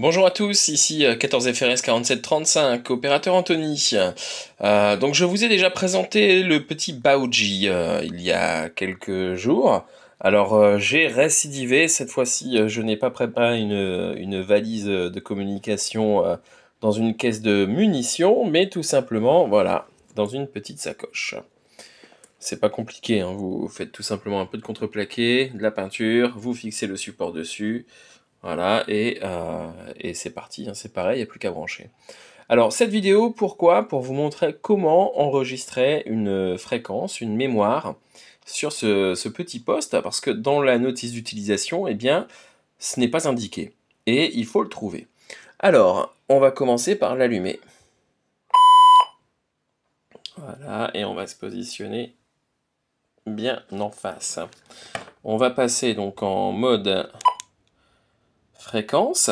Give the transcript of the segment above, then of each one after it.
Bonjour à tous, ici 14FRS 4735, opérateur Anthony. Donc je vous ai déjà présenté le petit Baoji il y a quelques jours. Alors j'ai récidivé, cette fois-ci je n'ai pas préparé une valise de communication dans une caisse de munitions, mais tout simplement, voilà, dans une petite sacoche. C'est pas compliqué, hein, vous faites tout simplement un peu de contreplaqué, de la peinture, vous fixez le support dessus. Voilà, et c'est parti, hein, c'est pareil, il n'y a plus qu'à brancher. Alors, cette vidéo, pourquoi? Pour vous montrer comment enregistrer une fréquence, une mémoire, sur ce petit poste, parce que dans la notice d'utilisation, eh bien, ce n'est pas indiqué, et il faut le trouver. Alors, on va commencer par l'allumer. Voilà, et on va se positionner bien en face. On va passer donc en mode fréquence.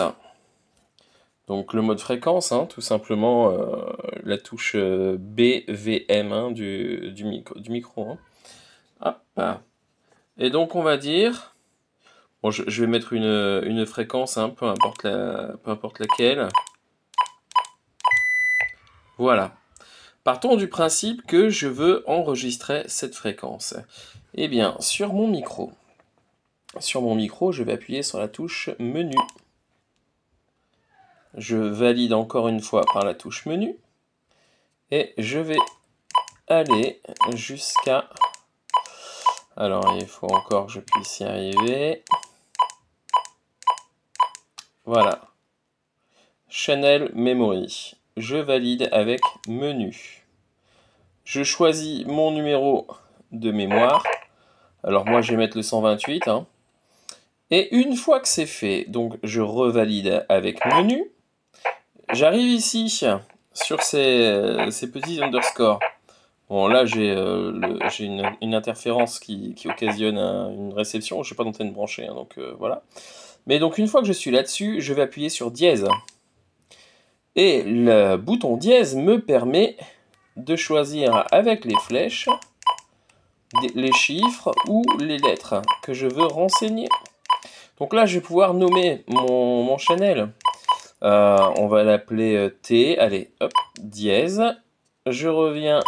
Donc le mode fréquence, hein, tout simplement la touche BVM hein, du micro. Hein. Hop. Et donc on va dire, bon, je vais mettre une fréquence, hein, peu importe laquelle. Voilà. Partons du principe que je veux enregistrer cette fréquence. Eh bien, sur mon micro, je vais appuyer sur la touche menu. Je valide encore une fois par la touche menu. Et je vais aller jusqu'à... Alors, il faut encore que je puisse y arriver. Voilà. Channel Memory. Je valide avec menu. Je choisis mon numéro de mémoire. Alors moi, je vais mettre le 128. Hein. Et une fois que c'est fait, donc je revalide avec menu. J'arrive ici sur ces petits underscores. Bon, là, j'ai une interférence qui occasionne une réception. Je n'ai pas d'antenne branchée, hein, donc voilà. Mais donc, une fois que je suis là-dessus, je vais appuyer sur dièse. Et le bouton dièse me permet de choisir avec les flèches les chiffres ou les lettres que je veux renseigner. Donc là, je vais pouvoir nommer mon channel. On va l'appeler T. Allez, hop, dièse. Je reviens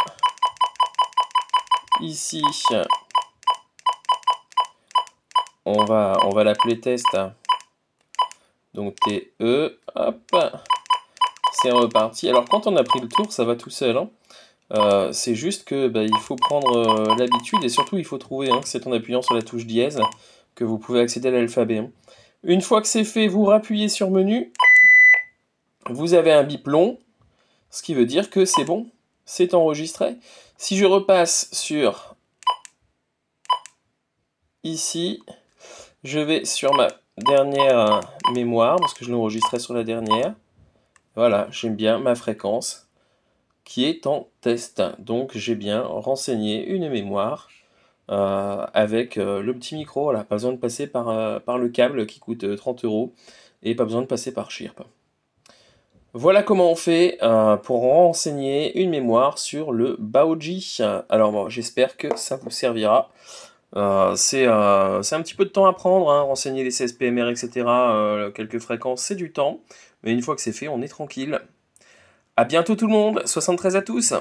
ici. On va l'appeler test. Donc TE, hop, c'est reparti. Alors quand on a pris le tour, ça va tout seul. Hein. C'est juste que il faut prendre l'habitude et surtout il faut trouver. Hein, c'est en appuyant sur la touche dièse que vous pouvez accéder à l'alphabet. Hein. Une fois que c'est fait, vous rappuyez sur menu. Vous avez un bip long, ce qui veut dire que c'est bon, c'est enregistré. Si je repasse sur ici, je vais sur ma dernière mémoire, parce que je l'enregistrais sur la dernière. Voilà, j'aime bien ma fréquence qui est en test. Donc j'ai bien renseigné une mémoire avec le petit micro. Voilà, pas besoin de passer par le câble qui coûte 30 € et pas besoin de passer par Chirp. Voilà comment on fait pour renseigner une mémoire sur le Baoji. Alors bon, j'espère que ça vous servira. C'est un petit peu de temps à prendre, hein, renseigner les CSPMR, etc. Quelques fréquences, c'est du temps. Mais une fois que c'est fait, on est tranquille. A bientôt tout le monde, 73 à tous!